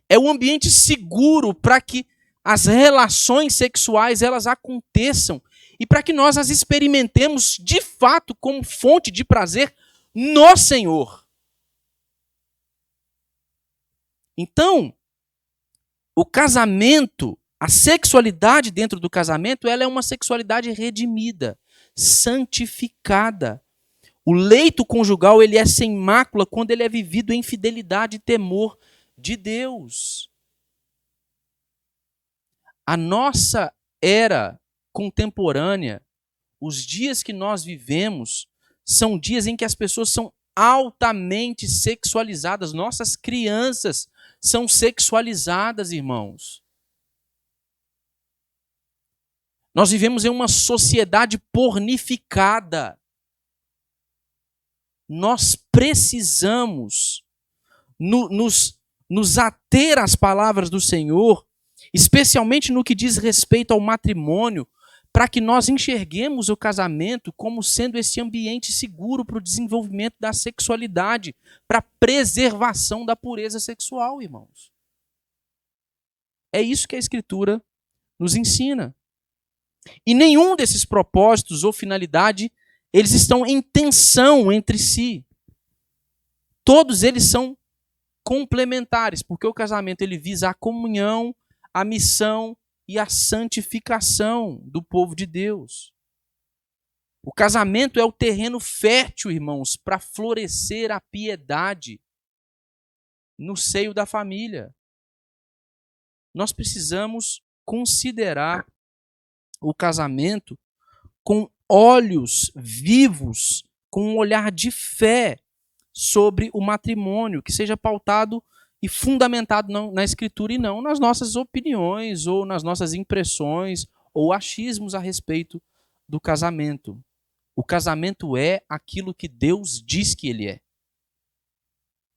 É o ambiente seguro para que as relações sexuais elas aconteçam e para que nós as experimentemos de fato como fonte de prazer no Senhor. Então, o casamento, a sexualidade dentro do casamento, ela é uma sexualidade redimida, santificada. O leito conjugal ele é sem mácula quando ele é vivido em fidelidade e temor de Deus. A nossa era contemporânea, os dias que nós vivemos, são dias em que as pessoas são altamente sexualizadas. Nossas crianças são sexualizadas, irmãos. Nós vivemos em uma sociedade pornificada. Nós precisamos nos ater às palavras do Senhor, especialmente no que diz respeito ao matrimônio, para que nós enxerguemos o casamento como sendo esse ambiente seguro para o desenvolvimento da sexualidade, para a preservação da pureza sexual, irmãos. É isso que a Escritura nos ensina. E nenhum desses propósitos ou finalidade, eles estão em tensão entre si. Todos eles são complementares, porque o casamento ele visa a comunhão, a missão e a santificação do povo de Deus. O casamento é o terreno fértil, irmãos, para florescer a piedade no seio da família. Nós precisamos considerar o casamento com olhos vivos, com um olhar de fé sobre o matrimônio, que seja pautado e fundamentado na Escritura e não nas nossas opiniões ou nas nossas impressões ou achismos a respeito do casamento. O casamento é aquilo que Deus diz que ele é,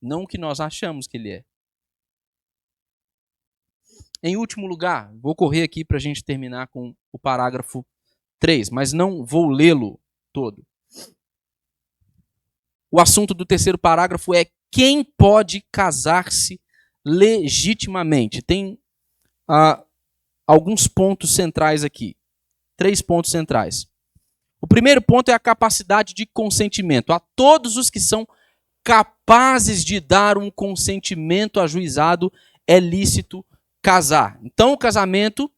não o que nós achamos que ele é. Em último lugar, vou correr aqui para a gente terminar com o parágrafo 3, mas não vou lê-lo todo. O assunto do terceiro parágrafo é quem pode casar-se legitimamente. Tem alguns pontos centrais aqui. 3 pontos centrais. O primeiro ponto é a capacidade de consentimento. A todos os que são capazes de dar um consentimento ajuizado, é lícito casar. Então, o casamento,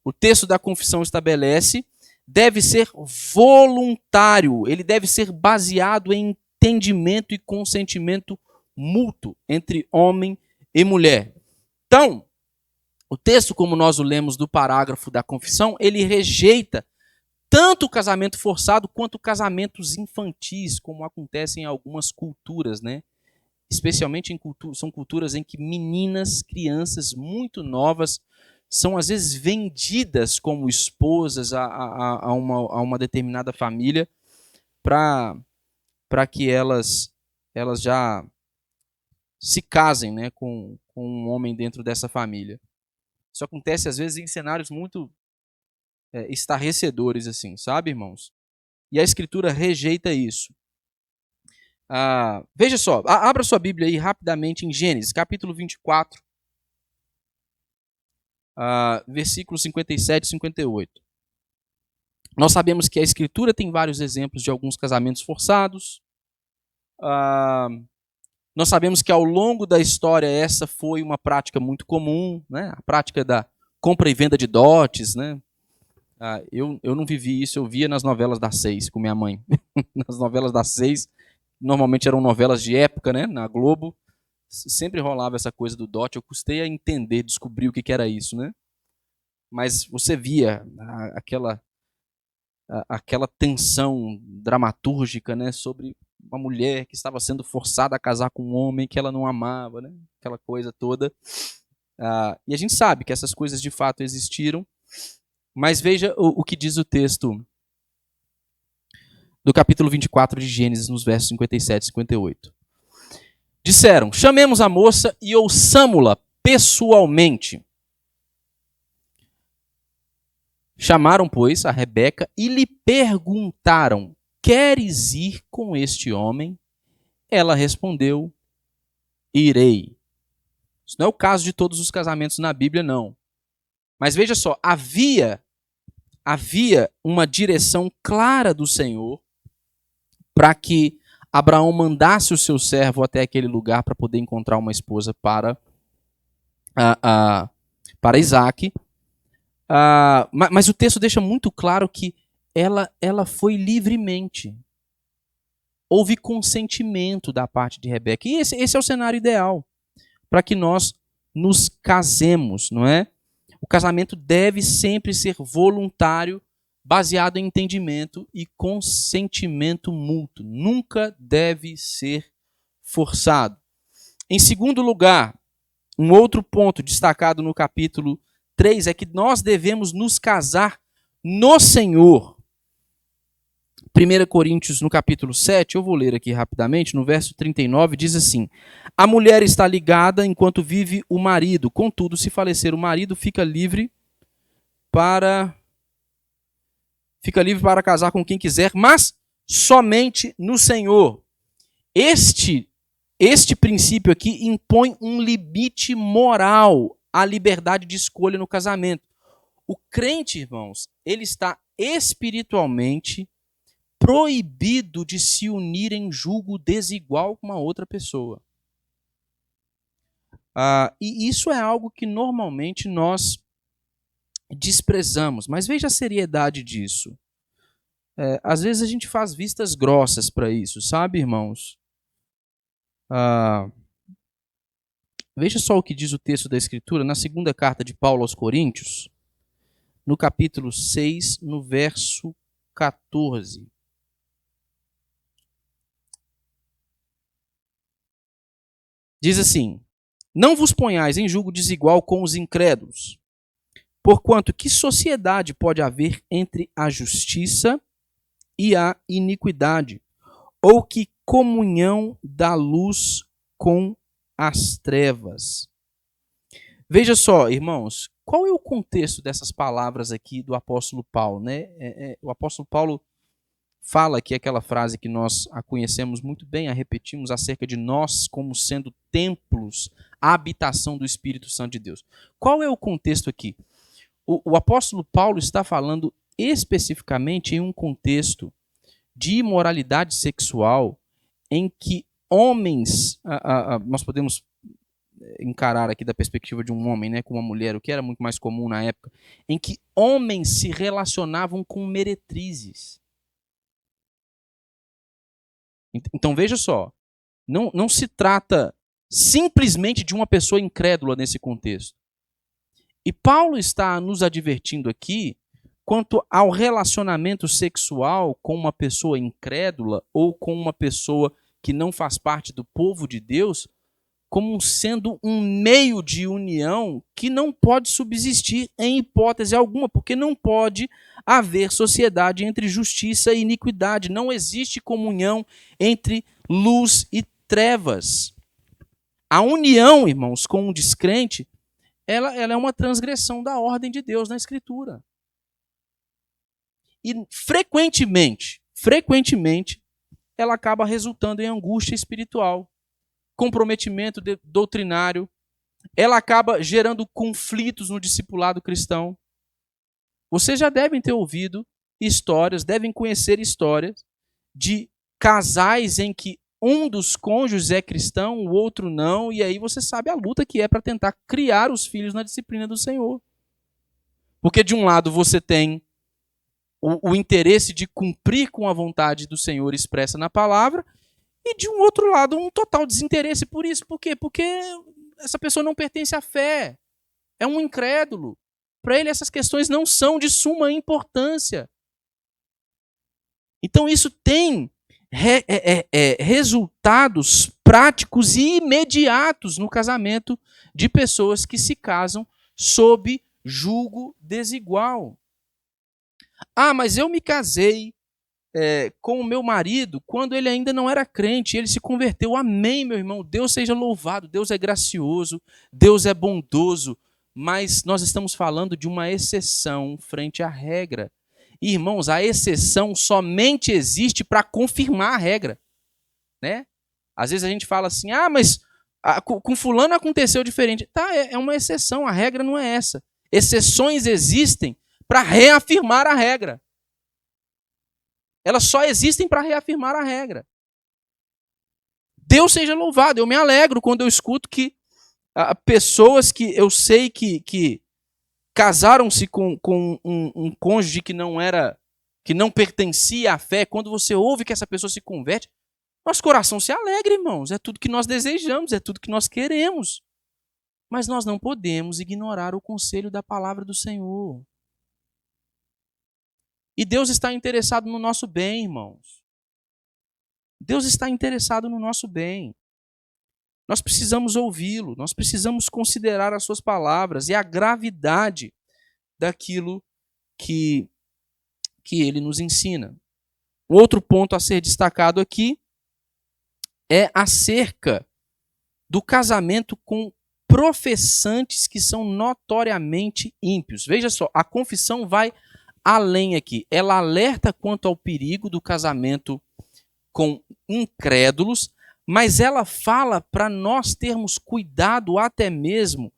o texto da confissão estabelece, deve ser voluntário. Ele deve ser baseado em entendimento e consentimento mútuo entre homem e mulher. Então, o texto, como nós o lemos do parágrafo da confissão, ele rejeita tanto o casamento forçado quanto casamentos infantis, como acontece em algumas culturas, né? Especialmente são culturas em que meninas, crianças muito novas, são às vezes vendidas como esposas a uma determinada família para que elas já se casem, né, com um homem dentro dessa família. Isso acontece às vezes em cenários muito estarrecedores, assim, sabe, irmãos? E a Escritura rejeita isso. Veja só, abra sua Bíblia aí rapidamente em Gênesis, capítulo 24, versículos 57 e 58. Nós sabemos que a Escritura tem vários exemplos de alguns casamentos forçados. Nós sabemos que ao longo da história essa foi uma prática muito comum, né? A prática da compra e venda de dotes, né? Eu não vivi isso, eu via nas novelas das 6 com minha mãe. Nas novelas das 6, normalmente eram novelas de época, né? Na Globo, sempre rolava essa coisa do dote. Eu custei a entender, descobrir o que era isso, né? Mas você via aquela tensão dramatúrgica, né? Sobre uma mulher que estava sendo forçada a casar com um homem que ela não amava, né? Aquela coisa toda. E a gente sabe que essas coisas de fato existiram, mas veja o que diz o texto do capítulo 24 de Gênesis, nos versos 57 e 58. Disseram: chamemos a moça e ouçamo-la pessoalmente. Chamaram, pois, a Rebeca e lhe perguntaram: queres ir com este homem? Ela respondeu: irei. Isso não é o caso de todos os casamentos na Bíblia, não. Mas veja só, havia uma direção clara do Senhor para que Abraão mandasse o seu servo até aquele lugar para poder encontrar uma esposa para Isaac. Mas o texto deixa muito claro que ela foi livremente. Houve consentimento da parte de Rebeca. E esse é o cenário ideal para que nós nos casemos, não é? O casamento deve sempre ser voluntário, baseado em entendimento e consentimento mútuo. Nunca deve ser forçado. Em segundo lugar, um outro ponto destacado no capítulo 3 é que nós devemos nos casar no Senhor. 1 Coríntios, no capítulo 7, eu vou ler aqui rapidamente, no verso 39, diz assim: a mulher está ligada enquanto vive o marido, contudo, se falecer o marido, fica livre para casar com quem quiser, mas somente no Senhor. Este princípio aqui impõe um limite moral à liberdade de escolha no casamento. O crente, irmãos, ele está espiritualmente proibido de se unir em julgo desigual com uma outra pessoa. E isso é algo que normalmente nós desprezamos. Mas veja a seriedade disso. Às vezes a gente faz vistas grossas para isso, sabe, irmãos? Veja só o que diz o texto da Escritura na segunda carta de Paulo aos Coríntios, no capítulo 6, no verso 14. Diz assim: não vos ponhais em julgo desigual com os incrédulos, porquanto que sociedade pode haver entre a justiça e a iniquidade? Ou que comunhão da luz com as trevas? Veja só, irmãos, qual é o contexto dessas palavras aqui do apóstolo Paulo, né? O apóstolo Paulo fala aqui aquela frase que nós a conhecemos muito bem, a repetimos, acerca de nós como sendo templos, a habitação do Espírito Santo de Deus. Qual é o contexto aqui? O apóstolo Paulo está falando especificamente em um contexto de imoralidade sexual em que homens, nós podemos encarar aqui da perspectiva de um homem, né, com uma mulher, o que era muito mais comum na época, em que homens se relacionavam com meretrizes. Então veja só, não se trata simplesmente de uma pessoa incrédula nesse contexto. E Paulo está nos advertindo aqui quanto ao relacionamento sexual com uma pessoa incrédula ou com uma pessoa que não faz parte do povo de Deus, como sendo um meio de união que não pode subsistir em hipótese alguma, porque não pode haver sociedade entre justiça e iniquidade. Não existe comunhão entre luz e trevas. A união, irmãos, com um descrente, ela é uma transgressão da ordem de Deus na Escritura. E frequentemente, ela acaba resultando em angústia espiritual, comprometimento doutrinário, ela acaba gerando conflitos no discipulado cristão. Vocês já devem ter ouvido histórias, devem conhecer histórias de casais em que um dos cônjuges é cristão, o outro não, e aí você sabe a luta que é para tentar criar os filhos na disciplina do Senhor. Porque de um lado você tem o interesse de cumprir com a vontade do Senhor expressa na palavra, e de um outro lado um total desinteresse por isso. Por quê? Porque essa pessoa não pertence à fé, é um incrédulo. Para ele essas questões não são de suma importância. Então isso tem resultados práticos e imediatos no casamento de pessoas que se casam sob julgo desigual. Mas eu me casei com o meu marido quando ele ainda não era crente, ele se converteu. Amém, meu irmão, Deus seja louvado, Deus é gracioso, Deus é bondoso, mas nós estamos falando de uma exceção frente à regra. E, irmãos, a exceção somente existe para confirmar a regra, né? Às vezes a gente fala assim, mas com fulano aconteceu diferente. Tá, é uma exceção, a regra não é essa. Exceções existem para reafirmar a regra. Elas só existem para reafirmar a regra. Deus seja louvado, eu me alegro quando eu escuto que pessoas que eu sei que casaram-se com um cônjuge que não pertencia à fé, quando você ouve que essa pessoa se converte, nosso coração se alegra, irmãos. É tudo que nós desejamos, é tudo que nós queremos. Mas nós não podemos ignorar o conselho da palavra do Senhor. E Deus está interessado no nosso bem, irmãos. Deus está interessado no nosso bem. Nós precisamos ouvi-lo, nós precisamos considerar as suas palavras e a gravidade daquilo que ele nos ensina. Um outro ponto a ser destacado aqui é acerca do casamento com professantes que são notoriamente ímpios. Veja só, a confissão vai além aqui. Ela alerta quanto ao perigo do casamento com incrédulos, mas ela fala para nós termos cuidado até mesmo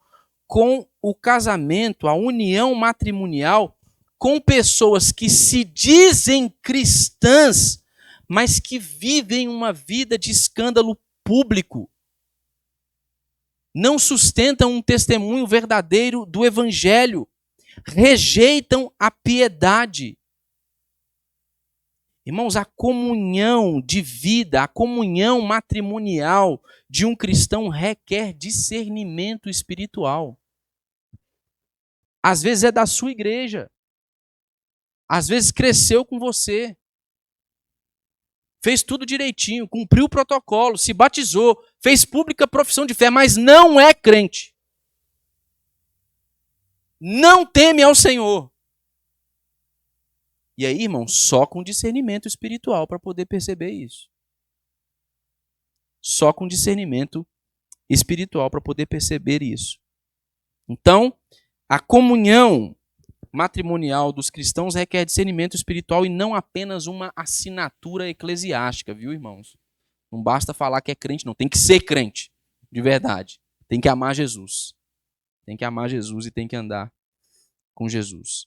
com o casamento, a união matrimonial com pessoas que se dizem cristãs, mas que vivem uma vida de escândalo público. Não sustentam um testemunho verdadeiro do evangelho, rejeitam a piedade. Irmãos, a comunhão de vida, a comunhão matrimonial de um cristão requer discernimento espiritual. Às vezes é da sua igreja. Às vezes cresceu com você. Fez tudo direitinho, cumpriu o protocolo, se batizou, fez pública profissão de fé, mas não é crente. Não teme ao Senhor. E aí, irmão, só com discernimento espiritual para poder perceber isso. Só com discernimento espiritual para poder perceber isso. Então, a comunhão matrimonial dos cristãos requer discernimento espiritual e não apenas uma assinatura eclesiástica, viu, irmãos? Não basta falar que é crente, não. Tem que ser crente, de verdade. Tem que amar Jesus. Tem que amar Jesus e tem que andar com Jesus.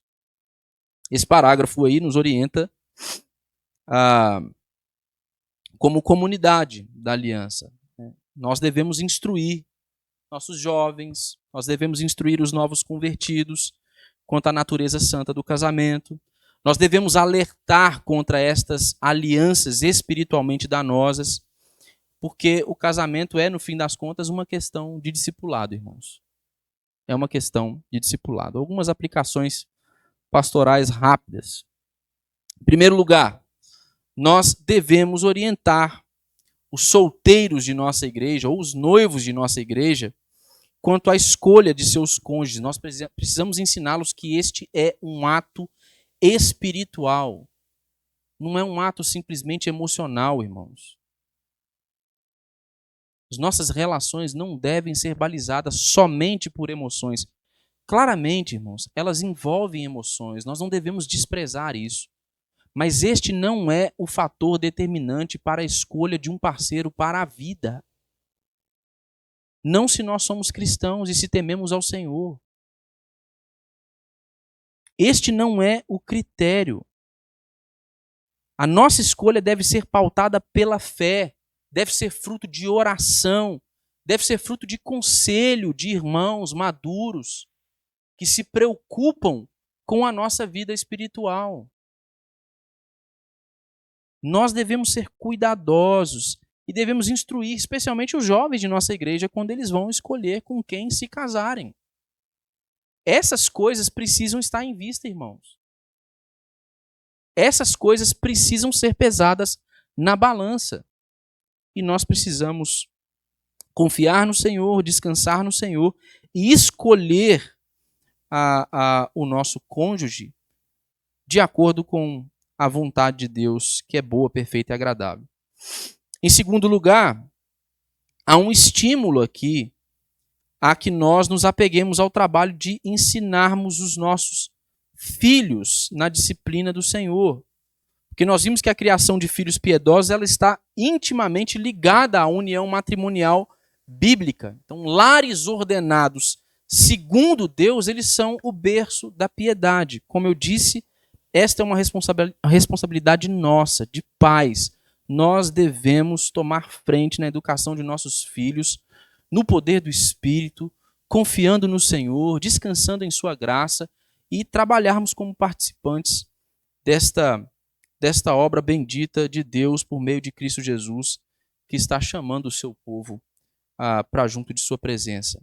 Esse parágrafo aí nos orienta como comunidade da aliança. Nós devemos instruir nossos jovens, nós devemos instruir os novos convertidos quanto à natureza santa do casamento. Nós devemos alertar contra estas alianças espiritualmente danosas, porque o casamento é, no fim das contas, uma questão de discipulado, irmãos. É uma questão de discipulado. Algumas aplicações pastorais rápidas. Em primeiro lugar, nós devemos orientar os solteiros de nossa igreja, ou os noivos de nossa igreja, quanto à escolha de seus cônjuges. Nós precisamos ensiná-los que este é um ato espiritual. Não é um ato simplesmente emocional, irmãos. As nossas relações não devem ser balizadas somente por emoções. Claramente, irmãos, elas envolvem emoções, nós não devemos desprezar isso. Mas este não é o fator determinante para a escolha de um parceiro para a vida. Não se nós somos cristãos e se tememos ao Senhor. Este não é o critério. A nossa escolha deve ser pautada pela fé, deve ser fruto de oração, deve ser fruto de conselho de irmãos maduros que se preocupam com a nossa vida espiritual. Nós devemos ser cuidadosos e devemos instruir, especialmente os jovens de nossa igreja, quando eles vão escolher com quem se casarem. Essas coisas precisam estar em vista, irmãos. Essas coisas precisam ser pesadas na balança. E nós precisamos confiar no Senhor, descansar no Senhor e escolher o nosso cônjuge de acordo com a vontade de Deus, que é boa, perfeita e agradável. Em segundo lugar, há um estímulo aqui a que nós nos apeguemos ao trabalho de ensinarmos os nossos filhos na disciplina do Senhor. Porque nós vimos que a criação de filhos piedosos ela está intimamente ligada à união matrimonial bíblica. Então, lares ordenados segundo Deus, eles são o berço da piedade. Como eu disse, esta é uma responsabilidade nossa, de pais. Nós devemos tomar frente na educação de nossos filhos, no poder do Espírito, confiando no Senhor, descansando em sua graça e trabalharmos como participantes desta obra bendita de Deus por meio de Cristo Jesus, que está chamando o seu povo para junto de sua presença.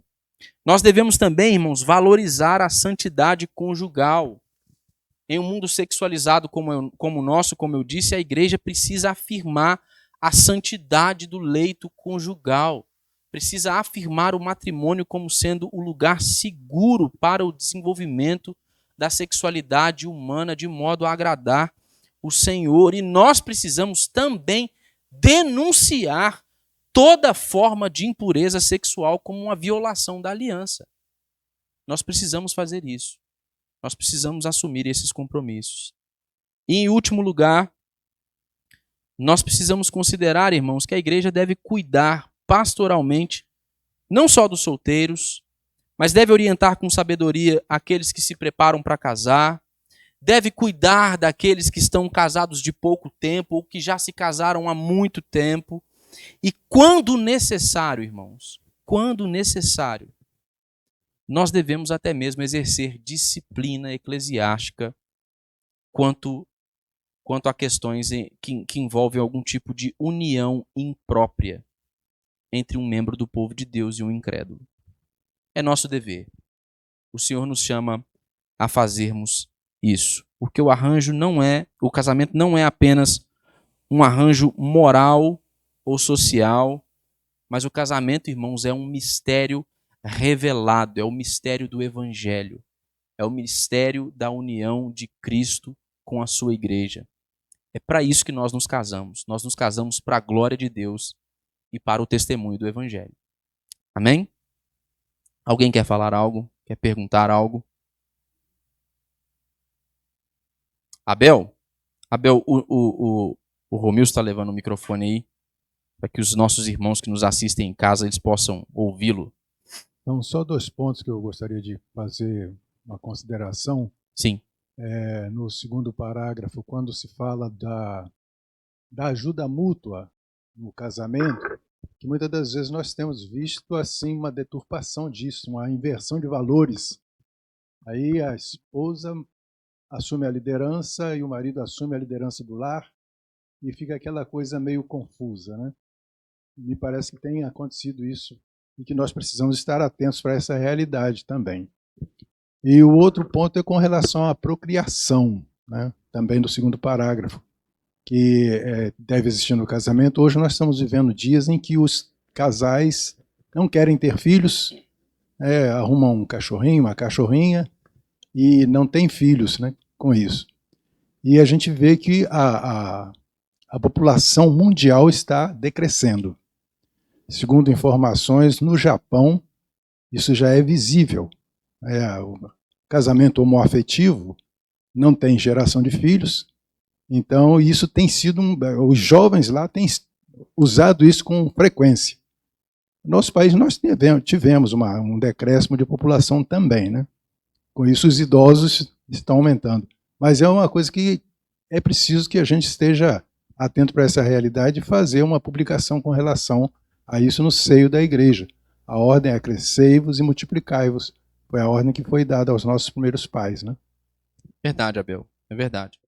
Nós devemos também, irmãos, valorizar a santidade conjugal. Em um mundo sexualizado como o nosso, como eu disse, a igreja precisa afirmar a santidade do leito conjugal. Precisa afirmar o matrimônio como sendo o lugar seguro para o desenvolvimento da sexualidade humana de modo a agradar o Senhor. E nós precisamos também denunciar toda forma de impureza sexual como uma violação da aliança. Nós precisamos fazer isso. Nós precisamos assumir esses compromissos. E, em último lugar, nós precisamos considerar, irmãos, que a igreja deve cuidar pastoralmente, não só dos solteiros, mas deve orientar com sabedoria aqueles que se preparam para casar, deve cuidar daqueles que estão casados de pouco tempo ou que já se casaram há muito tempo. E quando necessário, irmãos, quando necessário, nós devemos até mesmo exercer disciplina eclesiástica quanto a questões que envolvem algum tipo de união imprópria entre um membro do povo de Deus e um incrédulo. É nosso dever. O Senhor nos chama a fazermos isso. Porque o casamento não é apenas um arranjo moral ou social, mas o casamento, irmãos, é um mistério revelado, é o mistério do Evangelho, é o mistério da união de Cristo com a sua igreja. É para isso que nós nos casamos. Nós nos casamos para a glória de Deus e para o testemunho do Evangelho. Amém? Alguém quer falar algo? Quer perguntar algo? Abel, o Romilson está levando o microfone aí, para que os nossos irmãos que nos assistem em casa, eles possam ouvi-lo. Então, só 2 pontos que eu gostaria de fazer uma consideração. Sim. No 2º parágrafo, quando se fala da ajuda mútua no casamento, que muitas das vezes nós temos visto assim uma deturpação disso, uma inversão de valores. Aí a esposa assume a liderança e o marido assume a liderança do lar e fica aquela coisa meio confusa, né? Me parece que tem acontecido isso e que nós precisamos estar atentos para essa realidade também. E o outro ponto é com relação à procriação, né? Também do 2º parágrafo, que deve existir no casamento. Hoje nós estamos vivendo dias em que os casais não querem ter filhos, arrumam um cachorrinho, uma cachorrinha, e não tem filhos, né, com isso. E a gente vê que a população mundial está decrescendo. Segundo informações, no Japão, isso já é visível. O casamento homoafetivo não tem geração de filhos, então isso tem sido... os jovens lá têm usado isso com frequência. No nosso país nós tivemos um decréscimo de população também, né? Com isso os idosos estão aumentando. Mas é uma coisa que é preciso que a gente esteja atento para essa realidade e fazer uma publicação com relação a isso no seio da igreja. A ordem é crescei-vos e multiplicai-vos. Foi a ordem que foi dada aos nossos primeiros pais, né? Verdade, Abel. É verdade.